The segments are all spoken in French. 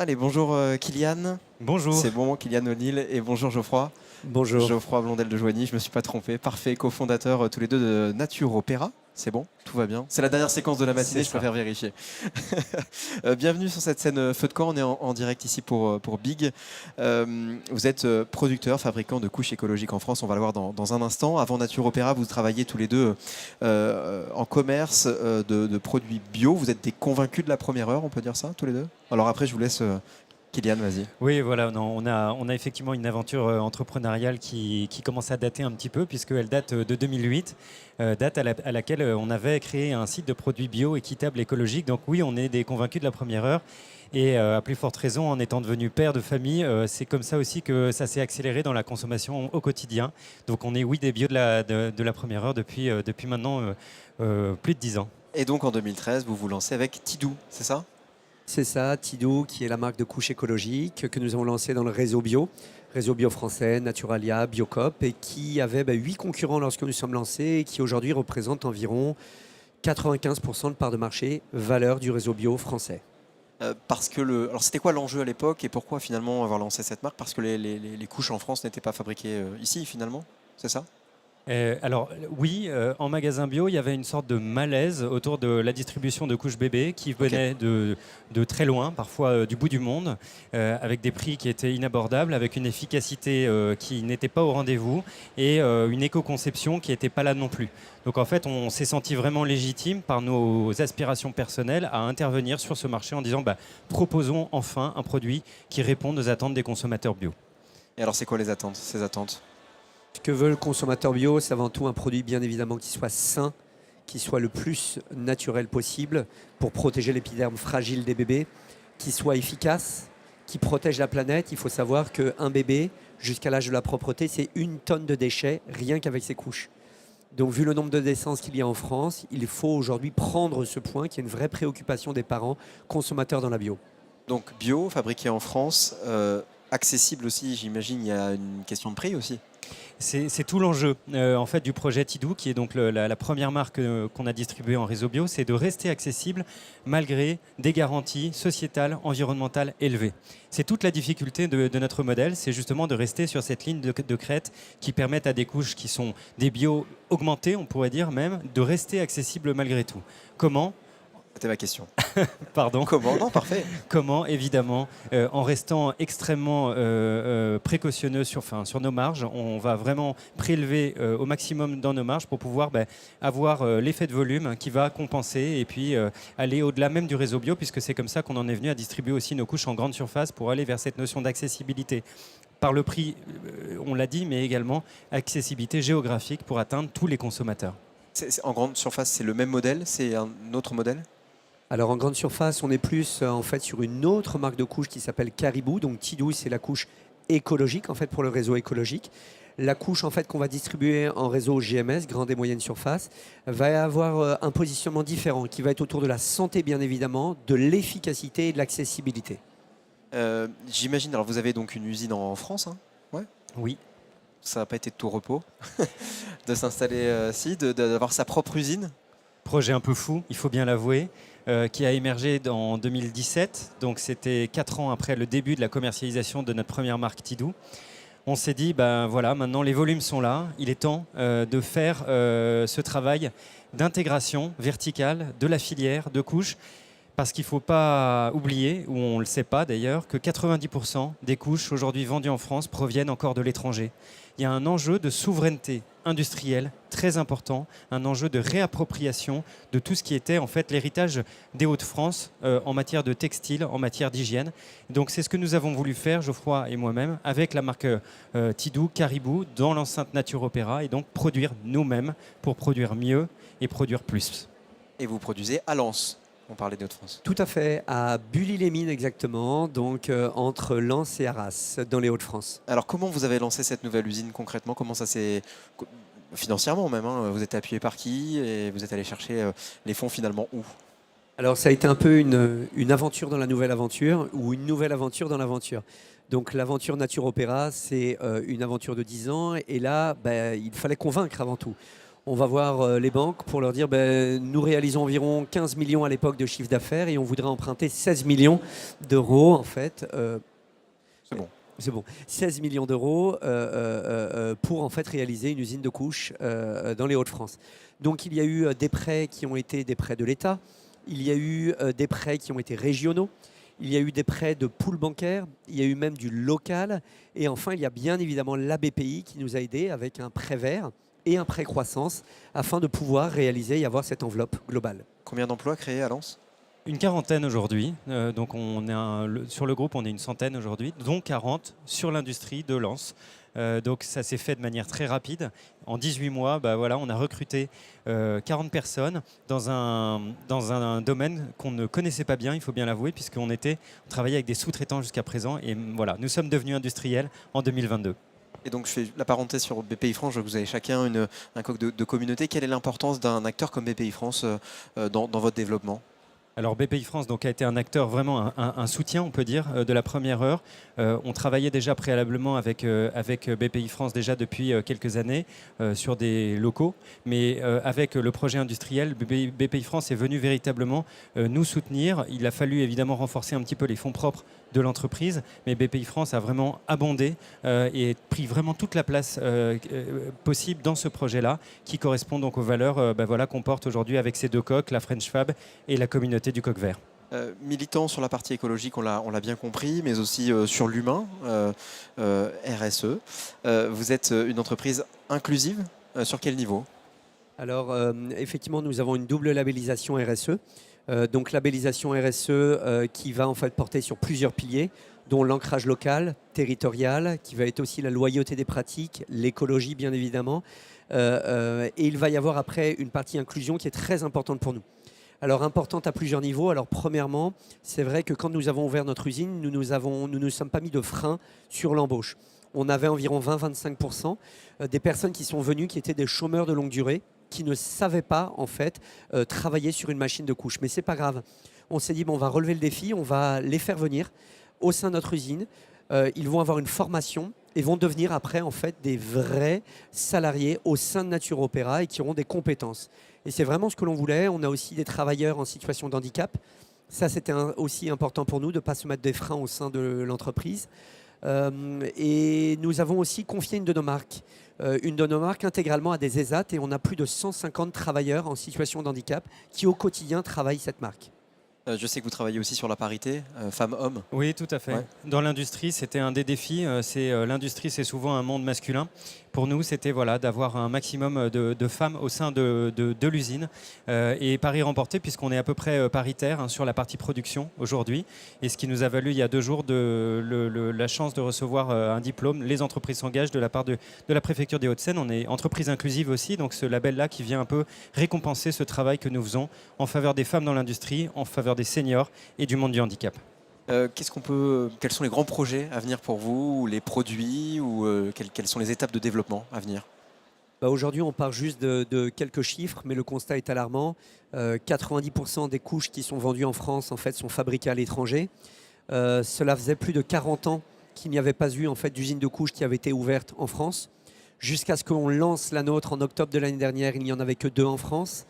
Allez, bonjour Kylian. Bonjour. C'est bon, Kylian O'Neill. Et bonjour Geoffroy. Bonjour. Geoffroy Blondel de Joigny, je me suis pas trompé. Parfait, cofondateur tous les deux de Nature Opéra. C'est bon, tout va bien. C'est la dernière séquence de la matinée, je préfère vérifier. Bienvenue sur cette scène Feu de camp. On est en direct ici pour Big. Vous êtes producteur, fabricant de couches écologiques en France. On va le voir dans un instant. Avant Nature Opéra, vous travaillez tous les deux en commerce de produits bio. Vous êtes des convaincus de la première heure, on peut dire ça, tous les deux? Alors après, je vous laisse... Kylian, vas-y. Oui, voilà, non, on a effectivement une aventure entrepreneuriale qui commence à dater un petit peu, puisqu'elle date de 2008, date à laquelle on avait créé un site de produits bio, équitables, écologiques. Donc oui, on est des convaincus de la première heure. Et à plus forte raison, en étant devenu père de famille, c'est comme ça aussi que ça s'est accéléré dans la consommation au quotidien. Donc on est, oui, des bio de la première heure depuis maintenant plus de 10 ans. Et donc en 2013, vous vous lancez avec Tidou, c'est ça? C'est ça, Tidou, qui est la marque de couches écologiques que nous avons lancée dans le réseau bio français, Naturalia, Biocop, et qui avait 8 concurrents lorsque nous sommes lancés et qui aujourd'hui représente environ 95% de part de marché, valeur du réseau bio français. Parce que alors c'était quoi l'enjeu à l'époque et pourquoi finalement avoir lancé cette marque? Parce que les couches en France n'étaient pas fabriquées ici finalement, c'est ça? Alors oui, en magasin bio, il y avait une sorte de malaise autour de la distribution de couches bébés qui venait de très loin, parfois du bout du monde, avec des prix qui étaient inabordables, avec une efficacité qui n'était pas au rendez-vous et une éco-conception qui n'était pas là non plus. Donc en fait, on s'est senti vraiment légitime par nos aspirations personnelles à intervenir sur ce marché en disant proposons enfin un produit qui réponde aux attentes des consommateurs bio. Et alors c'est quoi les attentes, ces attentes? Ce que veut le consommateur bio, c'est avant tout un produit bien évidemment qui soit sain, qui soit le plus naturel possible pour protéger l'épiderme fragile des bébés, qui soit efficace, qui protège la planète. Il faut savoir qu'un bébé, jusqu'à l'âge de la propreté, c'est 1 tonne de déchets rien qu'avec ses couches. Donc vu le nombre de naissances qu'il y a en France, il faut aujourd'hui prendre ce point qui est une vraie préoccupation des parents consommateurs dans la bio. Donc bio, fabriqué en France, accessible aussi, j'imagine, il y a une question de prix aussi. C'est tout l'enjeu en fait, du projet Tidou, qui est donc la première marque qu'on a distribuée en réseau bio, c'est de rester accessible malgré des garanties sociétales, environnementales élevées. C'est toute la difficulté de notre modèle, c'est justement de rester sur cette ligne de crête qui permettent à des couches qui sont des bio augmentés, on pourrait dire même, de rester accessibles malgré tout. Comment ? C'était ma question. Pardon. Comment? Non, parfait. Comment, évidemment, en restant extrêmement précautionneux sur nos marges. On va vraiment prélever au maximum dans nos marges pour pouvoir avoir l'effet de volume qui va compenser et puis aller au-delà même du réseau bio, puisque c'est comme ça qu'on en est venu à distribuer aussi nos couches en grande surface pour aller vers cette notion d'accessibilité. Par le prix, on l'a dit, mais également accessibilité géographique pour atteindre tous les consommateurs. En grande surface, c'est le même modèle? C'est un autre modèle? Alors en grande surface, on est plus en fait sur une autre marque de couche qui s'appelle Caribou. Donc Tidou, c'est la couche écologique en fait pour le réseau écologique. La couche en fait qu'on va distribuer en réseau GMS, grande et moyenne surface, va avoir un positionnement différent qui va être autour de la santé bien évidemment, de l'efficacité et de l'accessibilité. J'imagine, alors vous avez donc une usine en France, hein? Ouais. Oui. Ça n'a pas été de tout repos de s'installer ici, d'avoir sa propre usine. Projet un peu fou, il faut bien l'avouer, qui a émergé en 2017. Donc c'était 4 ans après le début de la commercialisation de notre première marque Tidou. On s'est dit, voilà, maintenant les volumes sont là. Il est temps de faire ce travail d'intégration verticale de la filière de couches. Parce qu'il ne faut pas oublier, ou on ne le sait pas d'ailleurs, que 90% des couches aujourd'hui vendues en France proviennent encore de l'étranger. Il y a un enjeu de souveraineté industrielle très important, un enjeu de réappropriation de tout ce qui était en fait l'héritage des Hauts-de-France en matière de textile, en matière d'hygiène. Donc c'est ce que nous avons voulu faire, Geoffroy et moi-même, avec la marque Tidou, Caribou, dans l'enceinte Nature Opéra, et donc produire nous-mêmes pour produire mieux et produire plus. Et vous produisez à Lens? On parlait de Hauts-de-France. Tout à fait, à Bully-les-Mines exactement, donc entre Lens et Arras, dans les Hauts-de-France. Alors comment vous avez lancé cette nouvelle usine concrètement? Comment ça s'est... Financièrement même, hein, vous êtes appuyé par qui et vous êtes allé chercher les fonds finalement où? Alors ça a été un peu une aventure dans la nouvelle aventure, ou une nouvelle aventure dans l'aventure. Donc l'aventure Nature Opéra, c'est une aventure de 10 ans, et là, il fallait convaincre avant tout. On va voir les banques pour leur dire nous réalisons environ 15 millions à l'époque de chiffre d'affaires et on voudrait emprunter 16 millions d'euros en fait. C'est bon. C'est bon. 16 millions d'euros pour en fait réaliser une usine de couches dans les Hauts-de-France. Donc il y a eu des prêts qui ont été des prêts de l'État, il y a eu des prêts qui ont été régionaux, il y a eu des prêts de poules bancaires, il y a eu même du local et enfin il y a bien évidemment la BPI qui nous a aidés avec un prêt vert et un prêt croissance afin de pouvoir réaliser et avoir cette enveloppe globale. Combien d'emplois créés à Lens? Une quarantaine aujourd'hui, donc sur le groupe on est une centaine aujourd'hui, dont 40 sur l'industrie de Lens. Donc ça s'est fait de manière très rapide. En 18 mois, on a recruté 40 personnes dans un domaine qu'on ne connaissait pas bien, il faut bien l'avouer, puisqu'on travaillait avec des sous-traitants jusqu'à présent. Et voilà, nous sommes devenus industriels en 2022. Et donc je fais la parenthèse sur BPI France, je vois que vous avez chacun un coq de communauté. Quelle est l'importance d'un acteur comme BPI France dans votre développement? Alors BPI France donc, a été un acteur, vraiment un soutien, on peut dire, de la première heure. On travaillait déjà préalablement avec BPI France déjà depuis quelques années sur des locaux. Mais avec le projet industriel, BPI France est venu véritablement nous soutenir. Il a fallu évidemment renforcer un petit peu les fonds propres de l'entreprise, mais BPI France a vraiment abondé et pris vraiment toute la place possible dans ce projet-là, qui correspond donc aux valeurs qu'on porte aujourd'hui avec ces deux coqs, la French Fab et la communauté du coq vert. Militant sur la partie écologique, on l'a bien compris, mais aussi sur l'humain, RSE. Vous êtes une entreprise inclusive, sur quel niveau? Alors effectivement, nous avons une double labellisation RSE. Donc labellisation RSE qui va en fait porter sur plusieurs piliers, dont l'ancrage local, territorial, qui va être aussi la loyauté des pratiques, l'écologie bien évidemment. Et il va y avoir après une partie inclusion qui est très importante pour nous. Alors importante à plusieurs niveaux. Alors premièrement, c'est vrai que quand nous avons ouvert notre usine, nous ne sommes pas mis de frein sur l'embauche. On avait environ 20-25% des personnes qui sont venues qui étaient des chômeurs de longue durée, qui ne savaient pas en fait travailler sur une machine de couche. Mais c'est pas grave. On s'est dit on va relever le défi, on va les faire venir au sein de notre usine. Ils vont avoir une formation et vont devenir après en fait des vrais salariés au sein de Nature Opéra et qui auront des compétences. Et c'est vraiment ce que l'on voulait. On a aussi des travailleurs en situation de handicap. Ça c'était aussi important pour nous de ne pas se mettre des freins au sein de l'entreprise. Et nous avons aussi confié une de nos marques intégralement à des ESAT et on a plus de 150 travailleurs en situation de handicap qui au quotidien travaillent cette marque. Je sais que vous travaillez aussi sur la parité, femmes-hommes. Oui, tout à fait. Ouais. Dans l'industrie, c'était un des défis. L'industrie, c'est souvent un monde masculin. Pour nous, c'était d'avoir un maximum de femmes au sein de l'usine. Et pari remporté, puisqu'on est à peu près paritaire sur la partie production aujourd'hui. Et ce qui nous a valu il y a 2 jours la chance de recevoir un diplôme. Les entreprises s'engagent de la part de la préfecture des Hauts-de-Seine. On est entreprise inclusive aussi, donc ce label-là qui vient un peu récompenser ce travail que nous faisons en faveur des femmes dans l'industrie, en faveur des seniors et du monde du handicap. Quels sont les grands projets à venir pour vous, ou les produits, ou quelles sont les étapes de développement à venir? Aujourd'hui, on part juste de quelques chiffres, mais le constat est alarmant. 90% des couches qui sont vendues en France en fait, sont fabriquées à l'étranger. Cela faisait plus de 40 ans qu'il n'y avait pas eu en fait, d'usine de couches qui avait été ouverte en France. Jusqu'à ce qu'on lance la nôtre en octobre de l'année dernière, il n'y en avait que 2 en France.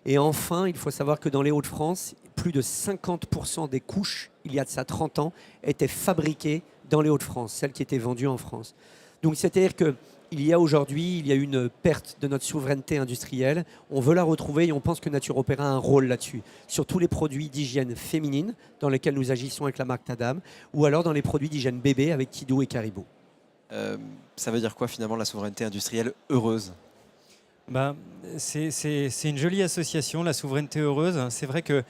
Et enfin, il faut savoir que dans les Hauts-de-France, plus de 50% des couches, il y a de ça 30 ans, étaient fabriquées dans les Hauts-de-France, celles qui étaient vendues en France. Donc c'est-à-dire qu'il y a aujourd'hui, il y a une perte de notre souveraineté industrielle. On veut la retrouver et on pense que Nature Opéra a un rôle là-dessus. Sur tous les produits d'hygiène féminine dans lesquels nous agissons avec la marque Tadam, ou alors dans les produits d'hygiène bébé avec Tidou et Caribou. Ça veut dire quoi finalement la souveraineté industrielle heureuse? C'est une jolie association, la souveraineté heureuse. C'est vrai que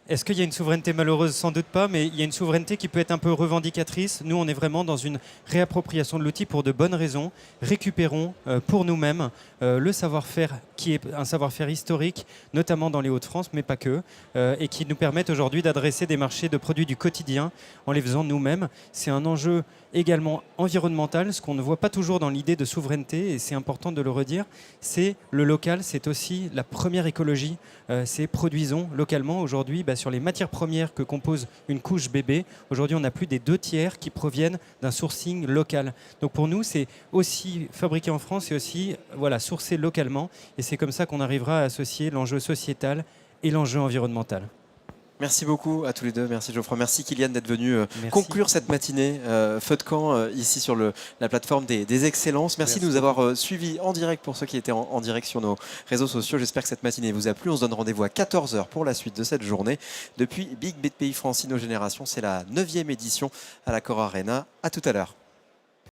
est-ce qu'il y a une souveraineté malheureuse? Sans doute pas, mais il y a une souveraineté qui peut être un peu revendicatrice. Nous, on est vraiment dans une réappropriation de l'outil pour de bonnes raisons. Récupérons pour nous-mêmes le savoir-faire qui est un savoir-faire historique, notamment dans les Hauts-de-France, mais pas que, et qui nous permettent aujourd'hui d'adresser des marchés de produits du quotidien en les faisant nous-mêmes. C'est un enjeu également environnemental, ce qu'on ne voit pas toujours dans l'idée de souveraineté, et c'est important de le redire, c'est le local, c'est aussi la première écologie, c'est produisons localement. Aujourd'hui, sur les matières premières que compose une couche bébé. Aujourd'hui, on a plus des 2/3 qui proviennent d'un sourcing local. Donc pour nous, c'est aussi fabriqué en France et aussi sourcé localement. Et c'est comme ça qu'on arrivera à associer l'enjeu sociétal et l'enjeu environnemental. Merci beaucoup à tous les deux. Merci Geoffroy. Merci Kylian d'être venu Merci. conclure cette matinée feu de camp ici sur la plateforme des excellences. Merci de nous avoir suivis en direct pour ceux qui étaient en direct sur nos réseaux sociaux. J'espère que cette matinée vous a plu. On se donne rendez-vous à 14h pour la suite de cette journée. Depuis Big BPI France Innogénération, c'est la 9e édition à l'Accor Arena. À tout à l'heure.